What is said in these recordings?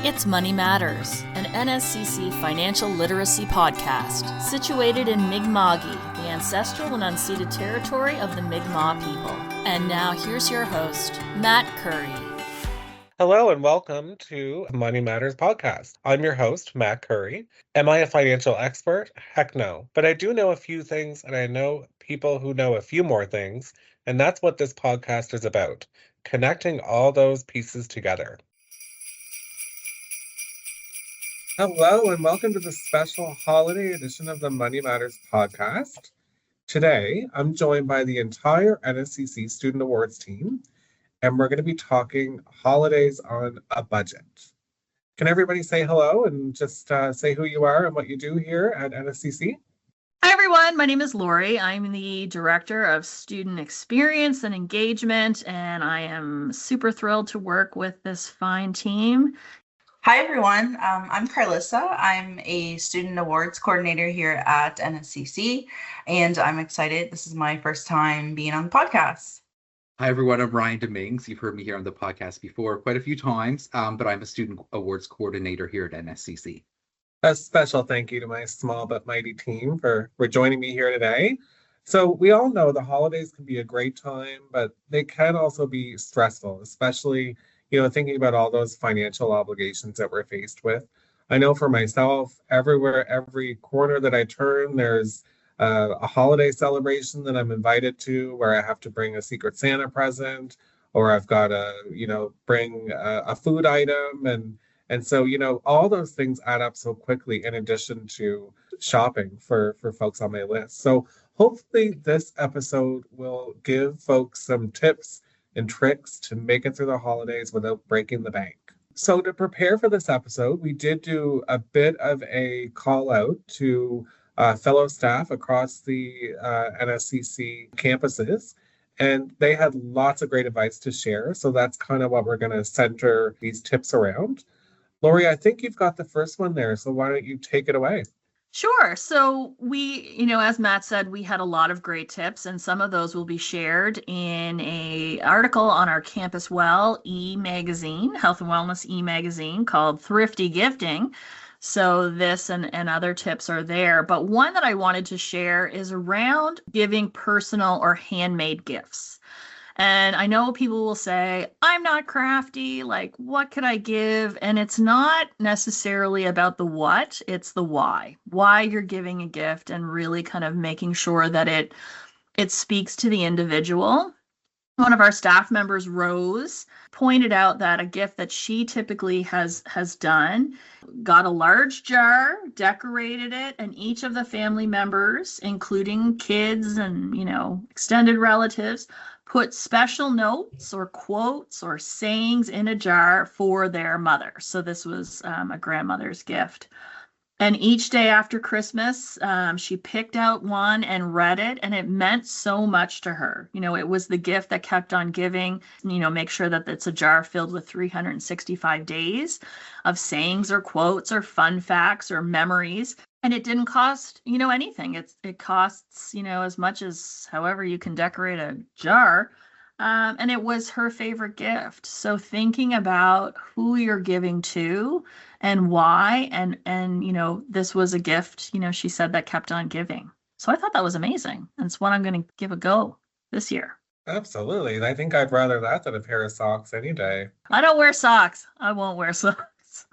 It's Money Matters, an NSCC financial literacy podcast situated in Mi'kma'ki, the ancestral and unceded territory of the Mi'kmaq people. And now here's your host, Matt Curry. Hello and welcome to Money Matters Podcast. I'm your host, Matt Curry. Am I a financial expert? Heck no. But I do know a few things, and I know people who know a few more things, and that's what this podcast is about, connecting all those pieces together. Hello and welcome to the special holiday edition of the Money Matters Podcast. Today, I'm joined by the entire NSCC Student Awards team, and we're going to be talking holidays on a budget. Can everybody say hello and just say who you are and what you do here at NSCC? Hi, everyone. My name is Lori. I'm the Director of Student Experience and Engagement, and I am super thrilled to work with this fine team. Hi, everyone. I'm Carlissa. I'm a Student Awards Coordinator here at NSCC, and I'm excited. This is my first time being on the podcast. Hi, everyone. I'm Ryan Dominguez. You've heard me here on the podcast before quite a few times, but I'm a Student Awards Coordinator here at NSCC. A special thank you to my small but mighty team for joining me here today. So we all know the holidays can be a great time, but they can also be stressful, especially thinking about all those financial obligations that we're faced with. I know for myself, everywhere, every corner that I turn, there's a holiday celebration that I'm invited to where I have to bring a Secret Santa present, or I've got to, bring a food item. And so, all those things add up so quickly in addition to shopping for folks on my list. So hopefully this episode will give folks some tips and tricks to make it through the holidays without breaking the bank. So to prepare for this episode, we did do a bit of a call out to fellow staff across the NSCC campuses, and they had lots of great advice to share. So that's kind of what we're going to center these tips around. Lori, I think you've got the first one there, so why don't you take it away? Sure. So we, as Matt said, we had a lot of great tips, and some of those will be shared in an article on our Campus Well e-magazine, Health and Wellness e-magazine called Thrifty Gifting. So this and other tips are there. But one that I wanted to share is around giving personal or handmade gifts. And I know people will say, I'm not crafty, like, what could I give? And it's not necessarily about the what, it's the why you're giving a gift, and really kind of making sure that it speaks to the individual. One of our staff members, Rose, pointed out that a gift that she typically has done, got a large jar, decorated it, and each of the family members, including kids and, extended relatives, put special notes or quotes or sayings in a jar for their mother. So this was a grandmother's gift. And each day after Christmas, she picked out one and read it, and it meant so much to her. It was the gift that kept on giving. Make sure that it's a jar filled with 365 days of sayings or quotes or fun facts or memories. And it didn't cost, anything. It costs, as much as however you can decorate a jar. And it was her favorite gift. So thinking about who you're giving to and why, and this was a gift, she said, that kept on giving. So I thought that was amazing. And it's one I'm going to give a go this year. Absolutely. I think I'd rather that than a pair of socks any day. I don't wear socks. I won't wear socks.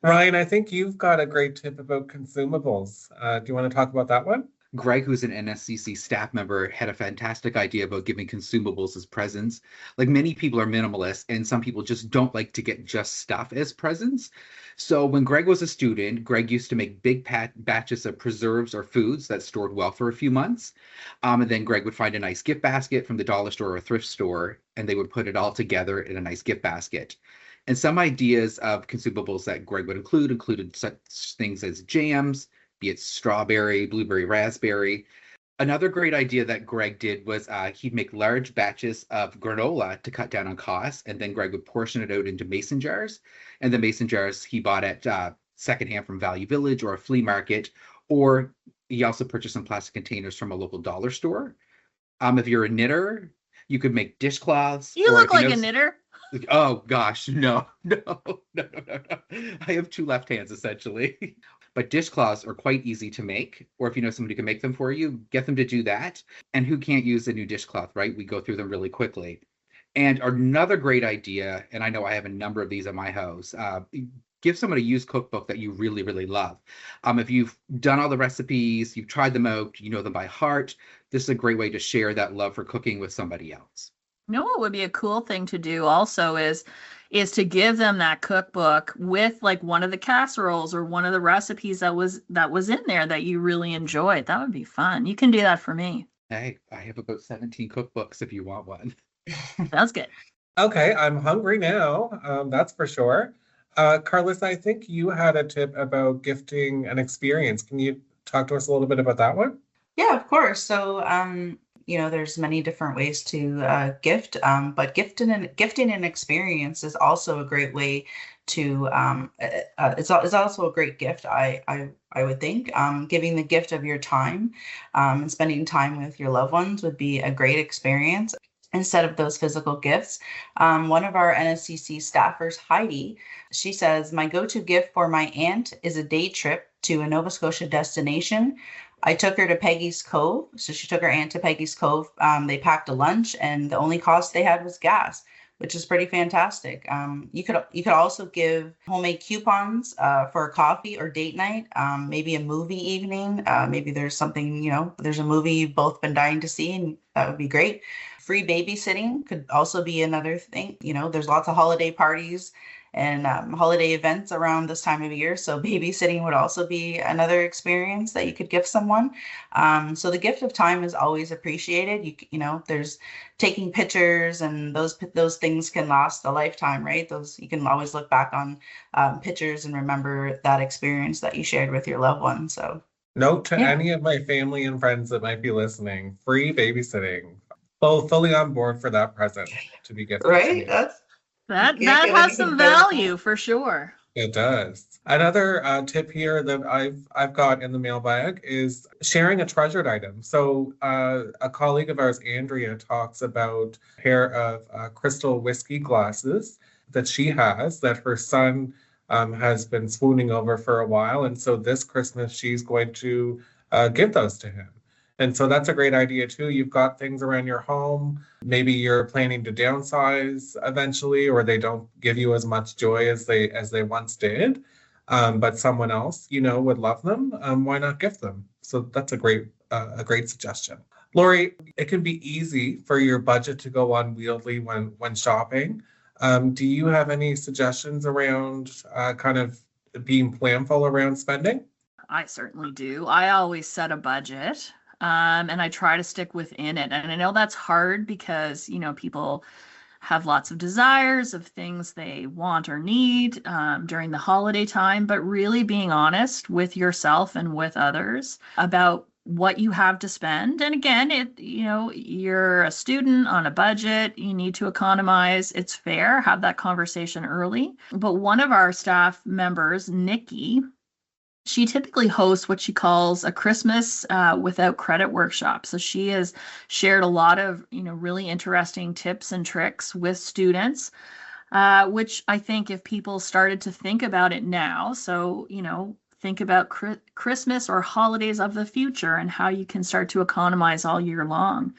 Ryan, I think you've got a great tip about consumables. Do you want to talk about that one? Greg, who's an NSCC staff member, had a fantastic idea about giving consumables as presents. Like, many people are minimalist, and some people just don't like to get just stuff as presents. So when Greg was a student, Greg used to make big batches of preserves or foods that stored well for a few months. And then Greg would find a nice gift basket from the dollar store or thrift store, and they would put it all together in a nice gift basket. And some ideas of consumables that Greg would included such things as jams, be it strawberry, blueberry, raspberry. Another great idea that Greg did was he'd make large batches of granola to cut down on costs, and then Greg would portion it out into mason jars. And the mason jars he bought at secondhand from Value Village or a flea market, or he also purchased some plastic containers from a local dollar store. If you're a knitter, you could make dishcloths. You look like a knitter. Oh gosh, no, no, no, no, no, no. I have two left hands essentially. But dishcloths are quite easy to make, or if you know somebody who can make them for you, get them to do that. And who can't use a new dishcloth, right? We go through them really quickly. And another great idea, and I know I have a number of these at my house, give someone a used cookbook that you really, really love. If you've done all the recipes, you've tried them out, you know them by heart, this is a great way to share that love for cooking with somebody else. You know what would be a cool thing to do also is to give them that cookbook with like one of the casseroles or one of the recipes that was in there that you really enjoyed. That would be fun. You can do that for me. Hey, I have about 17 cookbooks if you want one. Sounds good. Okay, I'm hungry now. That's for sure. Carlissa, I think you had a tip about gifting an experience. Can you talk to us a little bit about that one? Yeah, of course. So, there's many different ways to gift, but gifting an experience is also a great way to. It's also a great gift. I would think giving the gift of your time and spending time with your loved ones would be a great experience. Instead of those physical gifts. One of our NSCC staffers, Heidi, she says, my go-to gift for my aunt is a day trip to a Nova Scotia destination. I took her to Peggy's Cove. So she took her aunt to Peggy's Cove. They packed a lunch and the only cost they had was gas, which is pretty fantastic. You could also give homemade coupons for a coffee or date night, maybe a movie evening. Maybe there's something, there's a movie you've both been dying to see, and that would be great. Free babysitting could also be another thing. There's lots of holiday parties and holiday events around this time of year. So babysitting would also be another experience that you could give someone. So the gift of time is always appreciated. There's taking pictures, and those things can last a lifetime, right? Those, you can always look back on pictures and remember that experience that you shared with your loved one. So note to any of my family and friends that might be listening, free babysitting. Fully on board for that present to be gifted. Right? That has some value for sure. It does. Another tip here that I've got in the mailbag is sharing a treasured item. So a colleague of ours, Andrea, talks about a pair of crystal whiskey glasses that she has that her son has been swooning over for a while. And so this Christmas, she's going to give those to him. And so that's a great idea too. You've got things around your home. Maybe you're planning to downsize eventually, or they don't give you as much joy as they once did. But someone else, would love them. Why not gift them? So that's a great suggestion. Lori, it can be easy for your budget to go unwieldy when shopping. Do you have any suggestions around kind of being planful around spending? I certainly do. I always set a budget. And I try to stick within it. And I know that's hard because, people have lots of desires of things they want or need during the holiday time, but really being honest with yourself and with others about what you have to spend. And again, you're a student on a budget, you need to economize. It's fair, have that conversation early. But one of our staff members, Nikki, she typically hosts what she calls a Christmas without credit workshop. So she has shared a lot of, really interesting tips and tricks with students, which I think if people started to think about it now, so, think about Christmas or holidays of the future and how you can start to economize all year long.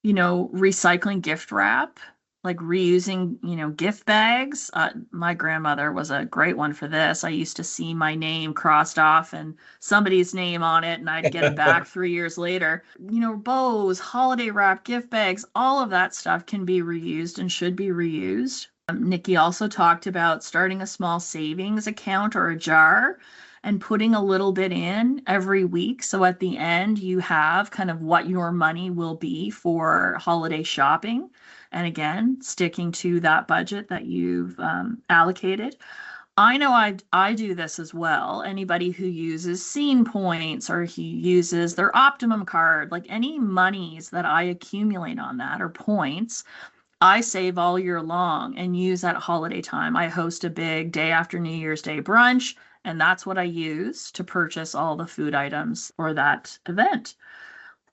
Recycling gift wrap, like reusing, gift bags. My grandmother was a great one for this. I used to see my name crossed off and somebody's name on it, and I'd get it back 3 years later. Bows, holiday wrap, gift bags, all of that stuff can be reused and should be reused. Nikki also talked about starting a small savings account or a jar and putting a little bit in every week. So at the end, you have kind of what your money will be for holiday shopping. And again, sticking to that budget that you've allocated. I know I do this as well. Anybody who uses Scene Points or he uses their Optimum card, like any monies that I accumulate on that or points, I save all year long and use at holiday time. I host a big day after New Year's Day brunch, and that's what I use to purchase all the food items for that event.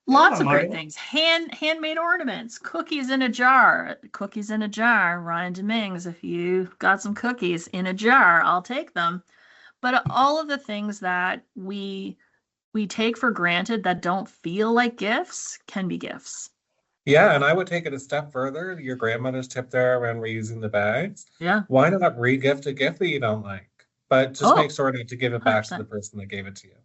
Lots of great Maria. things. Handmade ornaments, cookies in a jar. Cookies in a jar. Ryan Dominguez, if you got some cookies in a jar, I'll take them. But all of the things that we take for granted that don't feel like gifts can be gifts. Yeah, and I would take it a step further. Your grandmother's tip there around reusing the bags. Yeah. Why not re-gift a gift that you don't like? But just make sure not to give it back to the 100%. person that gave it to you.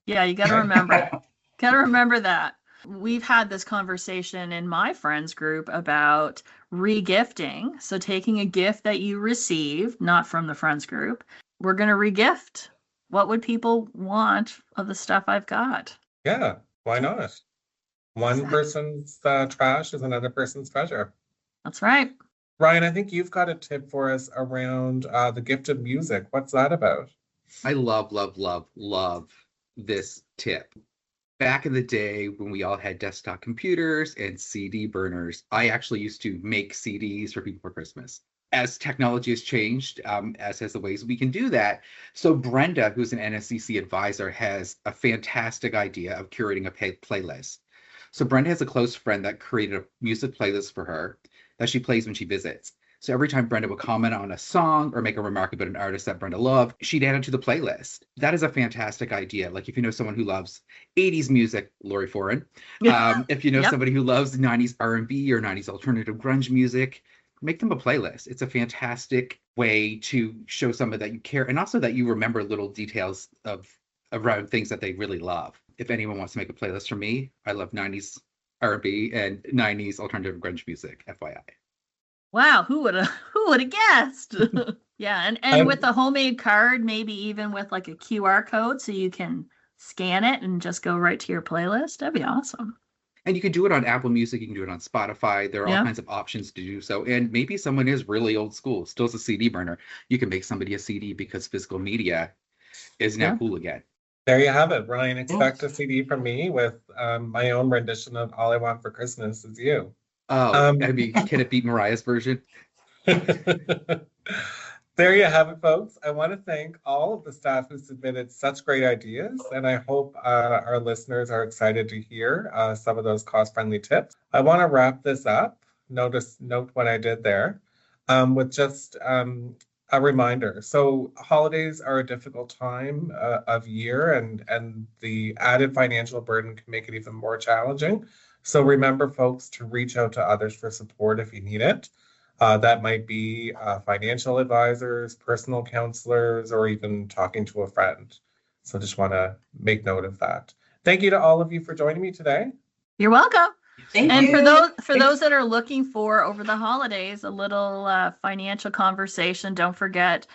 Yeah, you got to remember. Got to remember that. We've had this conversation in my friends group about re-gifting. So taking a gift that you received, not from the friends group, we're going to re-gift. What would people want of the stuff I've got? Yeah, why not? One Exactly. person's trash is another person's treasure. That's right. Ryan, I think you've got a tip for us around the gift of music. What's that about? I love this tip. Back in the day when we all had desktop computers and CD burners, I actually used to make CDs for people for Christmas. As technology has changed, as has the ways we can do that. So Brenda, who's an NSCC advisor, has a fantastic idea of curating a playlist. So Brenda has a close friend that created a music playlist for her that she plays when she visits. So every time Brenda would comment on a song or make a remark about an artist that Brenda loved, she'd add it to the playlist. That is a fantastic idea. Like if you know someone who loves 80s music, Lori Foran. If you know somebody who loves 90s R&B or 90s alternative grunge music, make them a playlist. It's a fantastic way to show someone that you care and also that you remember little details around things that they really love. If anyone wants to make a playlist for me, I love 90s R&B and 90s alternative grunge music, FYI. Wow, who would have guessed? Yeah, and with the homemade card, maybe even with like a QR code so you can scan it and just go right to your playlist. That'd be awesome. And you can do it on Apple Music, you can do it on Spotify. There are all kinds of options to do so. And maybe someone is really old school, still has a CD burner. You can make somebody a CD because physical media is now cool again. There you have it, Ryan. Expect a CD from me with my own rendition of All I Want for Christmas Is You. Oh, I mean, can it beat Mariah's version? There you have it, folks. I want to thank all of the staff who submitted such great ideas, and I hope our listeners are excited to hear some of those cost-friendly tips. I want to wrap this up. Note what I did there with just a reminder. So holidays are a difficult time of year, and the added financial burden can make it even more challenging. So remember, folks, to reach out to others for support if you need it. That might be financial advisors, personal counselors, or even talking to a friend. So just want to make note of that. Thank you to all of you for joining me today. You're welcome. Thank And you. for those that are looking for over the holidays a little financial conversation, don't forget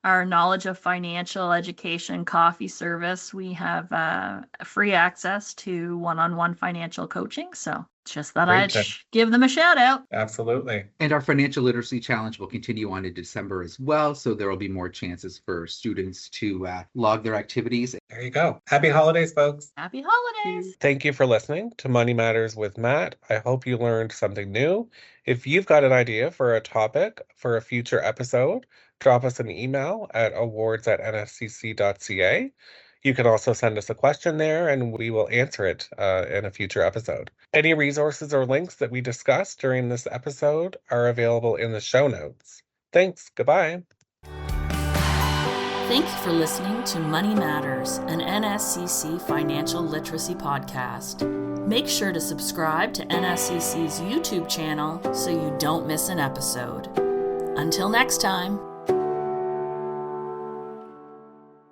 our Knowledge of Financial Education coffee service. We have free access to one-on-one financial coaching. So just thought I'd give them a shout out. Absolutely. And our Financial Literacy Challenge will continue on in December as well. So there will be more chances for students to log their activities. There you go. Happy holidays, folks. Happy holidays. Thank you for listening to Money Matters with Matt. I hope you learned something new. If you've got an idea for a topic for a future episode, drop us an email at awards@nscc.ca. You can also send us a question there and we will answer it in a future episode. Any resources or links that we discussed during this episode are available in the show notes. Thanks. Goodbye. Thank you for listening to Money Matters, an NSCC financial literacy podcast. Make sure to subscribe to NSCC's YouTube channel so you don't miss an episode. Until next time.